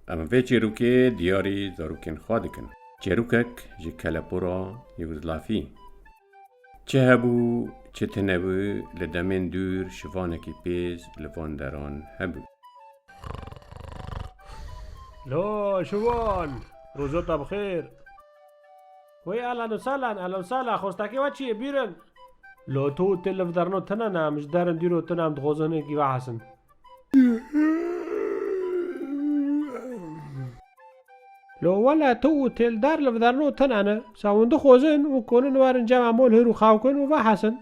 اما وی چیروکه دیاری زاروکن خادکن. چیروکک جی کلپورا یوزلافی. چه هبو چه تنبو لدمن دور شوانکی پیز لواندران هبو. لا شوان روزات بخیر. وی اهلا وسهلا خوستکی و چیه بیرن؟ لا تو تلف درنو تنانا مش دارن ديرو تنام تغوزنه كيف حسن. لو ولا تو تل دار لف درنو تنانا ساوندو خوزن وكونن وارن جمع مول هرو خاوكن وفحسن.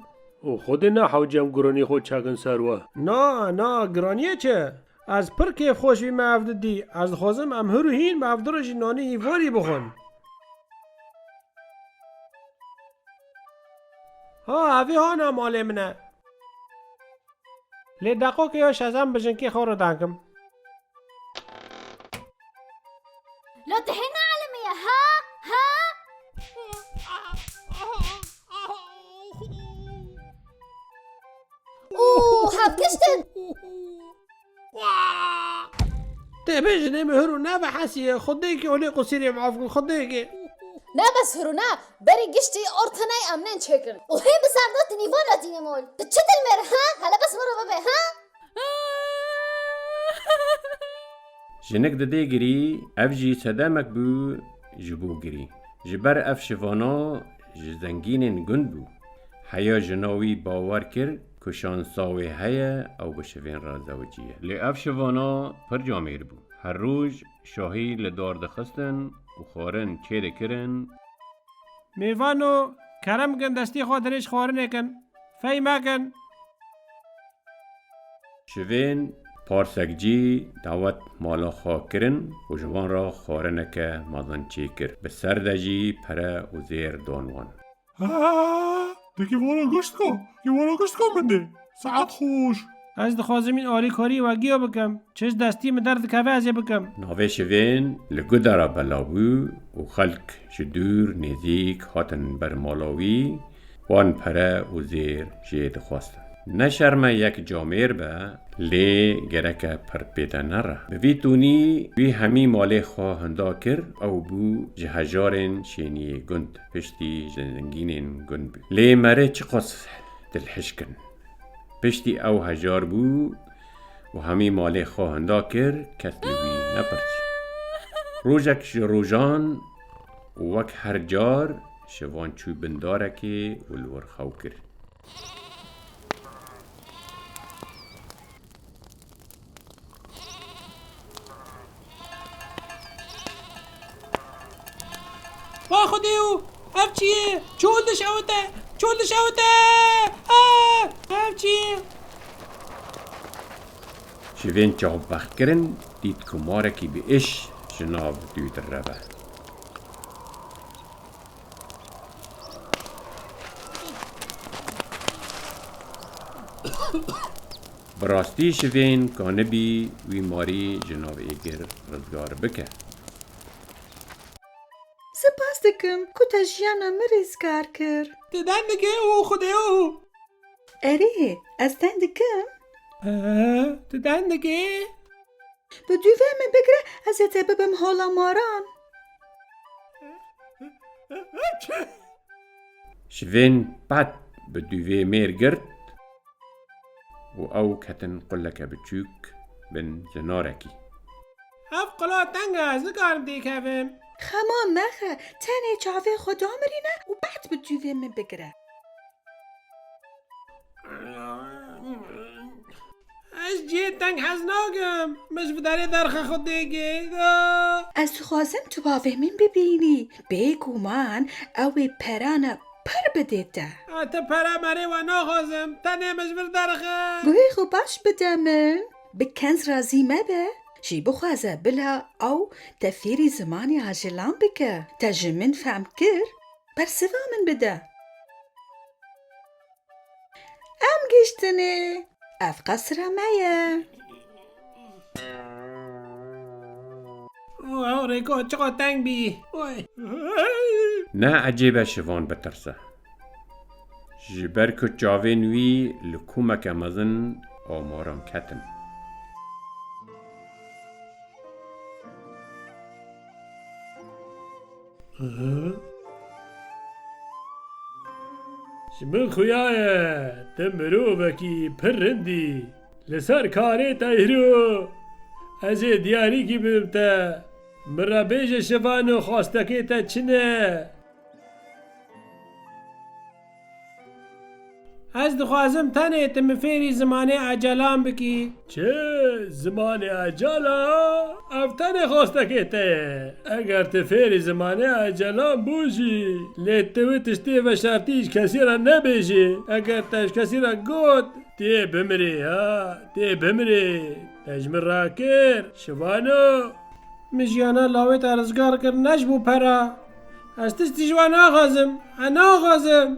خودنا حوجم گرانی خود چاکن سروه. نا گرانیه چه؟ از پر کیف خوش بی معفد دی از خوزم ام هرو هین معفدرش نانی ایواری بخون. ها اوی ها نماله منه لی دقو که یا شزم بجن که خورو دانکم لو تهينا عالمية ها اوه هفكشتن ته بجنه مهرو نبا حسیه خودی که اولی قصیری معافکن خودی که نا بس هرونا بري قشتي اورتناي امنين تشيكن وهي بساردات نيفون راتيني مول تتشت المر ها هلا بس مرو بابي ها جنک دده گری اف جی صدامک بو جبو گری. جبر اف شوانا جزنگینن گند بو. حیا جناوی باور کر کشان ساوی هیا او بشوین را زوجیه. لی اف شوانا پر جامیر بو. هر روز شاهی لدار دخستن و خارن چه دکرن. میوانو کرم کن دستی خاطرش خارنه کن فی مکن شوین پارسک جی دعوت مالا خواه کرن و جوان را خارنه که مازن چی کر. به سرده جی پره و زیر دانوان. دکی والا گشت کو بنده. ساعت خوش. از دخوازمین آری کاری و گیا بکم چش دستی من درد کفه ازی بکم ناوه شوین لگده را بلاوو و خلق جدور نزیک هاتن بر مالاوی وان پره و زیر جید خواستن. نشرمه یک جامیر به لی گرک پر پیدا نره. بوی تونی وی همی مالی خواه هندا کر او بو جهجارن شینی گند پشتی زنگینن گند بو. لی مره چقص دلحشکن. پشتی او هجار بو و همی مالی خواه هندا کر کس لوی نپرچی. روژک روژان وک هر جار شوان چوی بنداره که ولور خو کر. با خودیو اف چیه چولدش اوته اف چیه شوین چاو بخت کرن دید کماره کی به اش جناب دوید ربه. براستی شوین کانه بی وی ماری جناب ایگر رزگار بکه. سپاس دکم که تجیانا مریز کار کر. تدن دکه او خودیو اره از تن دکم تدن دکه به دویه من بگره از ببم حالا ماران. شوین بعد به دوی میر گرد و او کتن قلک بچوک بن زنارکی. اف قلا تنگ از نکارم دیکفم خمان نخه تنه چاوه خدا مرینه و بعد به دویه من بگره. از جیت تنگ حزناگم مش بداری درخ خود دیگه از تو خوازم تو باوه من ببینی بگو من اوی پرانه پر بدیده. تا پرا مره و نخوازم تنه مش بر درخه گوی خوب باش بده من بکنز رازی مبه شی بخوازه بلا او تفیری زمانی عجلان بکه تجمن فهم کر بر سوا من بده. ام گشتنه اف قصر مایه او ریکو چقدر تنگ بی نه عجیبه شوان بترسه. جبر که جاوه نوی لکومک مزن آمارم کتن. من خویایە تە مرۆڤێکی پڕندی لەسەر کارێ تەهرۆ ئەزێ دیاریکی بمتە مرە بێژە شەوان و خواستەکەیتە چنە Ez dixwazim tenê tu min fêrî zimanê ecalan bikî. چه زمانی ئەجالا ئەو تەنێ خۆستەکێتە ئەگەر تە فێری زمانێ ئەجەلان بوژی لێ تەوێ تشتێ بە شارتیش کەسیرە نەبێژێ ئەگەر تەش کەسیرە گوت تێ بمرێ ها تێ بمرێ تەژمن ڕاکرد شوانۆ Min jiyana lawê te rizgar kir neş bû pera. Ez tiştî ji wan naxwazim. Naxwazim.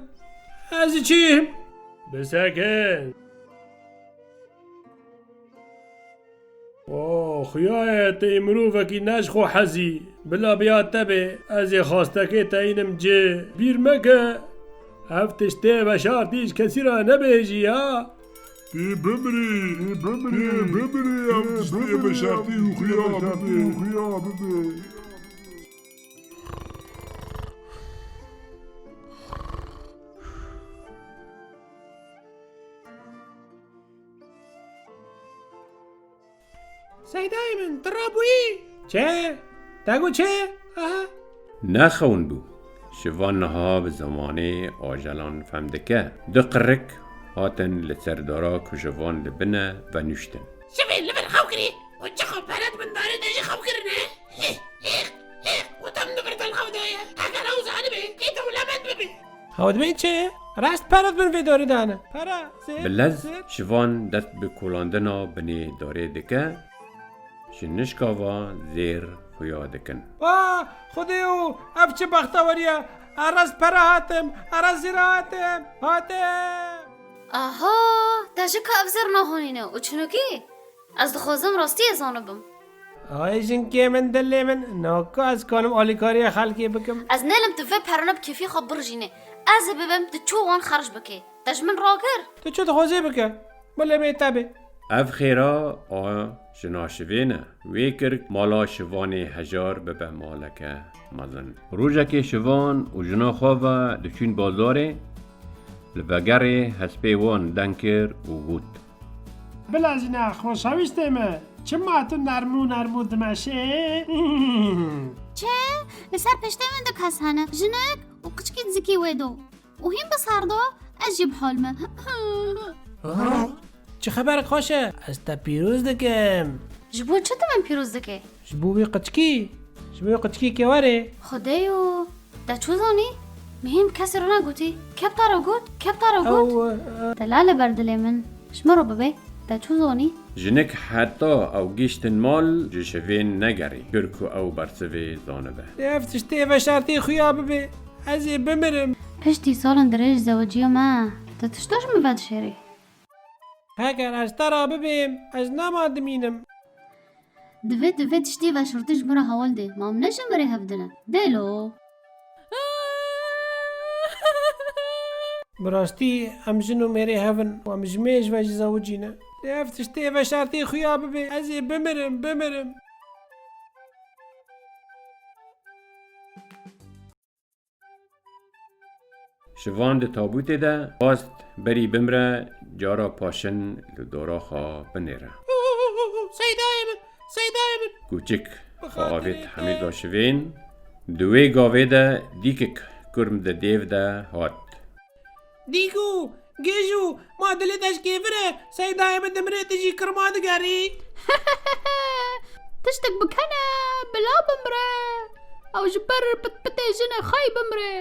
Ez çîm. بسەکەن خویایە تەی مرۆڤێکی نەشخۆ حەزی بلا بیا تەبێ ئەزێ خواستەکەی تەینم جێ بیر مەکە ئەف تشتێ بە شارتیش کەسیرە نەبێژی ها تێ بمرێ ئەم تشتێ بە شارتی و خویا ببێ Seydayê min tu rabûyî. Çê? Te got çê? نەخەون بوو شڤان niha bi zamanê ajalan fehm dike du qirik hatin li serdara ku jivan li bine venûştin Şevên li vir xew kirî û çiqa peret min darê de jî xew kirine û tem li vir dil xew daye eger ew zanibê êdî welemet bibe Hewdibên çê? Rast peret bin vê dorê dane. Pera, sêr, bi lez sêr. şivan dest bi kolandina binê darê dike ji nişkava zêr xuya dikin Xwedê û ev çi bexteweriye. Rast pera hatim, rast zêra hatim. Hatim. Aha, te ji ka ev zêr naxwîne û çinokî? Ez dixwazim rastiyê zanibim. Ay jinkê min dilê min naka ez kanim alîkariya xelkê bikim. Ez nêlim tu vê perine bi kêfî xwe birjînê. Ez ê bibim tu çû wan xerj bikê. Te ji min rakir? Tu çi dixwazê bike? Bilê bê tebê. ev xêra a ji naşivê ne wê kir mala şivanê hejar bibe maleke mezin rojekê şivan û jina xwe ve diçûn bazarê li vegerê hespê wan deng kir û got Bilezîne xweşewîstê me. Çima tu nermû dimeşê? Çe, li ser piştê min dik kes hene. Jinek û qiçikî zikî wê do. û hîn bi sardo ez jî bihal me. Çi xeberek xweş e? Ez te pîroz dikim. Ji bo çi tu min pîroz dike? Ji bo wî qiçikî. Ji bo wî qiçikî werê. Xwedê û te çû zanî? Mihîn kesî re negotî. Kepta re got, kepta re got. Te lale ber dilê min. Ji min re bibe. Te çû zanî? jinik heta ew gîştin mal ji şivên negerî kir ku ew bersivê zanibe Ev tiştê veşartî xuya bibe. Ez ê bimirim. Piştî salên dirêj zewiciya me. Te tişta ji min ve dişêrî. Heger ez te ra bibêm, ez nama dimînim. Divê tiştî veşartî ji min re hewal de. Mam ne ji mirê hevdine. Dêlo. Bi rastî em jin û mêrê hevin û em ji mêj ve jî zewicîne. Ev tiştê veşartî xuya bibe. Ez ê bimirim. şivan di tabûtê de xwast berî bimre cara paşin li dora xwe binêre Seydayê min Kûçik xwe avêt hemîza şivên di wê gavê de dîkik kurm di dêv de hat Dîku, gêjû, ma dilê te ji kêfir e. Seydayê min dimirê tu jî kirma digerî. Tiştek bikene bila bimre. Ew ji ber pitpitê jinê xey bimre.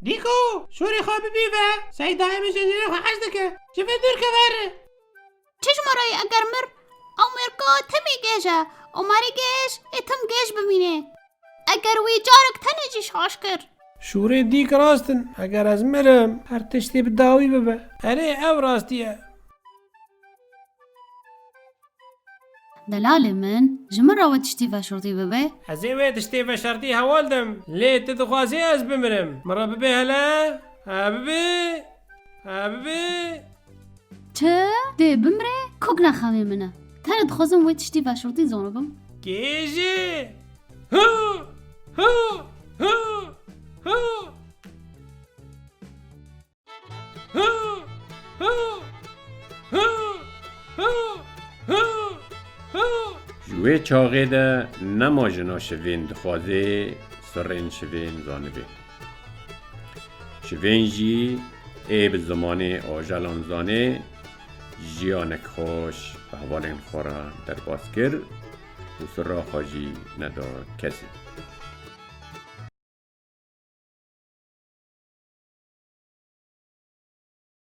Dîku, şûrê xwe bibîve. Seydayê min ji dilê xwe hez dike. Ji vê dûr kevere. Çişmarayê eger mir ew mêrka timî gêj e. û marî gêj ê tim gêj bimîne. Eger wî carek tenê jî şaş kir. Şûrê dîk rastin. Eger ez mirim, her tiştê bi dawî bibe. Erê ev rastî ye. Delalê min ji min re we tiştî veşartî bibe. Ez ê wê tiştê veşartî hewal dim. Lê tu dixwazî ez bimirim. Min re bibe hele. Bibe. Çi? Dê bimre kok nexewê min e. Tenê dixwazim wê tiştî veşartî zanibim. Kêjî. ها ها ها ها ها ها ها ها جوی چاقه ده نما جنا شوین دخوازه سرین شوین زانبه شوین جی ایب زمان آجالان زانه جیانک خوش به حوالین خورا در باز کر و سرا خاجی ندا کسی